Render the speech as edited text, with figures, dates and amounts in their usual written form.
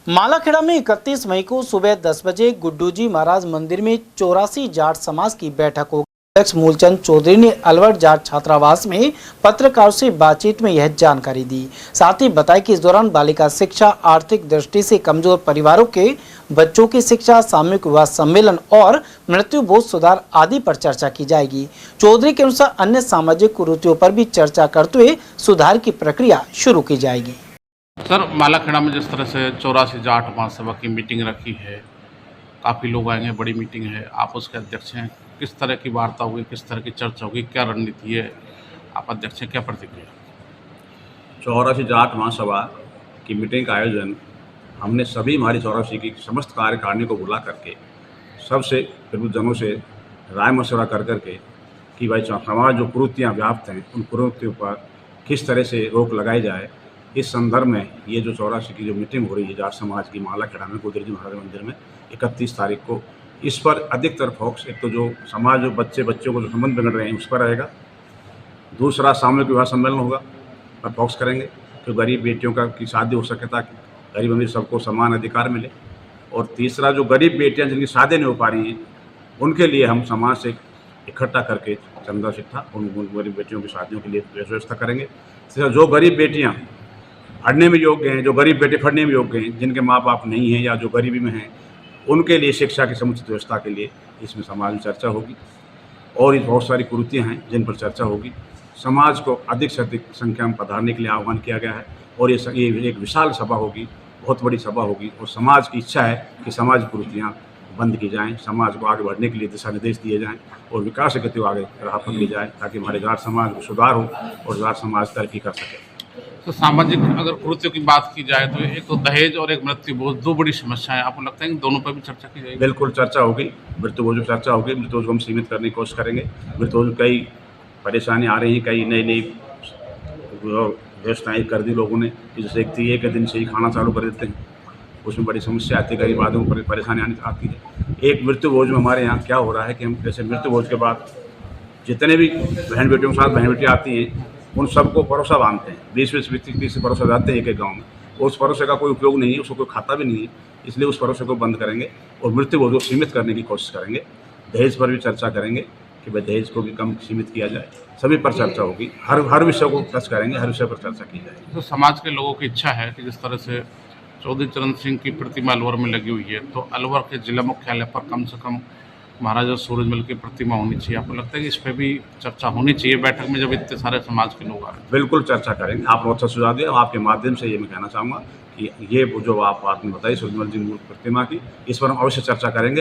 मालाखेड़ा में 31 मई को सुबह 10 बजे गुड्डू जी महाराज मंदिर में 84 जाट समाज की बैठक होगी। अध्यक्ष मूलचंद चौधरी ने अलवर जाट छात्रावास में पत्रकारों से बातचीत में यह जानकारी दी। साथ ही बताया कि इस दौरान बालिका शिक्षा, आर्थिक दृष्टि से कमजोर परिवारों के बच्चों की शिक्षा, सामूहिक विवाह सम्मेलन और मृत्यु बोध सुधार आदि पर चर्चा की जाएगी। चौधरी के अनुसार अन्य सामाजिक कुरीतियों पर भी चर्चा करते हुए सुधार की प्रक्रिया शुरू की जाएगी। सर, मालाखेड़ा में जिस तरह से 84 जाट महासभा की मीटिंग रखी है, काफ़ी लोग आएंगे, बड़ी मीटिंग है, आप उसके अध्यक्ष हैं। किस तरह की वार्ता होगी, किस तरह की चर्चा होगी, क्या रणनीति है, आप अध्यक्ष हैं, क्या प्रतिक्रिया? 84 जाट महासभा की मीटिंग का आयोजन हमने सभी हमारी 84 की समस्त कार्यकारिणी को बुला करके सबसे प्रबुद्धजनों से राय मशवरा कर करके कि भाई समाज जो कुरीतियाँ व्याप्त हैं उन कुरीतियों पर किस तरह से रोक लगाई जाए। इस संदर्भ में ये जो 84 की जो मीटिंग हो रही है जाट समाज की मालाखेड़ा में गुड्डू जी महाराज मंदिर में 31 तारीख को, इस पर अधिकतर फोकस एक तो जो समाज जो बच्चों को जो संबंध बिगड़ रहे हैं उस पर रहेगा। दूसरा सामूहिक विवाह सम्मेलन होगा पर फोकस करेंगे कि गरीब बेटियों की शादी हो सके ताकि गरीब अमीर सबको समान अधिकार मिले। और तीसरा जो गरीब बेटियां जिनकी शादी नहीं हो पा रही हैं उनके लिए हम समाज से इकट्ठा करके चंदा इकट्ठा उन गरीब बेटियों की शादियों के लिए व्यवस्था करेंगे। तीसरा जो गरीब बेटियां पढ़ने में योग्य हैं, जो गरीब बेटे पढ़ने में योग्य हैं, जिनके माँ बाप नहीं हैं या जो गरीबी में हैं, उनके लिए शिक्षा की समुचित व्यवस्था के लिए इसमें समाज में चर्चा होगी। और ये बहुत सारी कुरीतियाँ हैं जिन पर चर्चा होगी। समाज को अधिक से अधिक संख्या में पधारने के लिए आह्वान किया गया है और ये एक विशाल सभा होगी, बहुत बड़ी सभा होगी। और समाज की इच्छा है कि समाज कुरीतियाँ बंद की जाएँ, समाज को आगे बढ़ने के लिए दिशा निर्देश दिए जाएँ और विकास की गति आगे राह पकड़ी जाए ताकि हमारे जाट समाज में सुधार हो और जाट समाज तरक्की कर सके। तो सामाजिक अगर कुरीतियों की बात की जाए तो एक तो दहेज और एक मृत्यु बोध, दो बड़ी समस्याएं, आपको लगता है कि दोनों पर भी चर्चा की जाएगी? बिल्कुल चर्चा होगी। मृत्यु बोझ पर चर्चा होगी। मृत्यु बोझ को हम सीमित करने की कोशिश करेंगे। मृत्यु बोझ कई परेशानी आ रही हैं, कई नई व्यवस्थाएँ कर दी लोगों ने कि जैसे एक दिन से ही खाना चालू कर देते हैं, उसमें बड़ी समस्या आती है, गरीब आदमी को परेशानी आती है। एक मृत्यु बोझ में हमारे यहाँ क्या हो रहा है कि हम जैसे मृत्यु बोझ के बाद जितने भी बहन बेटियों के साथ बहन बेटियाँ आती हैं उन सबको परोसा बांधते हैं। 20-20, 30 परोसा जाते हैं एक गाँव में। उस परोसे का कोई उपयोग नहीं है, उसको कोई खाता भी नहीं है, इसलिए उस परोसे को बंद करेंगे और मृत्यु बोझ को सीमित करने की कोशिश करेंगे। दहेज पर भी चर्चा करेंगे कि भाई दहेज को भी कम सीमित किया जाए। सभी पर चर्चा होगी, हर विषय को टच करेंगे, हर विषय पर चर्चा की जाएगी। तो समाज के लोगों की इच्छा है कि जिस तरह से चौधरी चरण सिंह की प्रतिमा अलवर में लगी हुई है, तो अलवर के जिला मुख्यालय पर कम से कम महाराजा सूरजमल की प्रतिमा होनी चाहिए। आपको लगता है कि इस पर भी चर्चा होनी चाहिए बैठक में जब इतने सारे समाज के लोग आ रहे हैं? बिल्कुल चर्चा करेंगे। आप बहुत अच्छा सुझाव दिया। आपके माध्यम से ये मैं कहना चाहूँगा कि ये जो आप बात में बताई सूरजमल जी प्रतिमा की, इस पर हम अवश्य चर्चा करेंगे।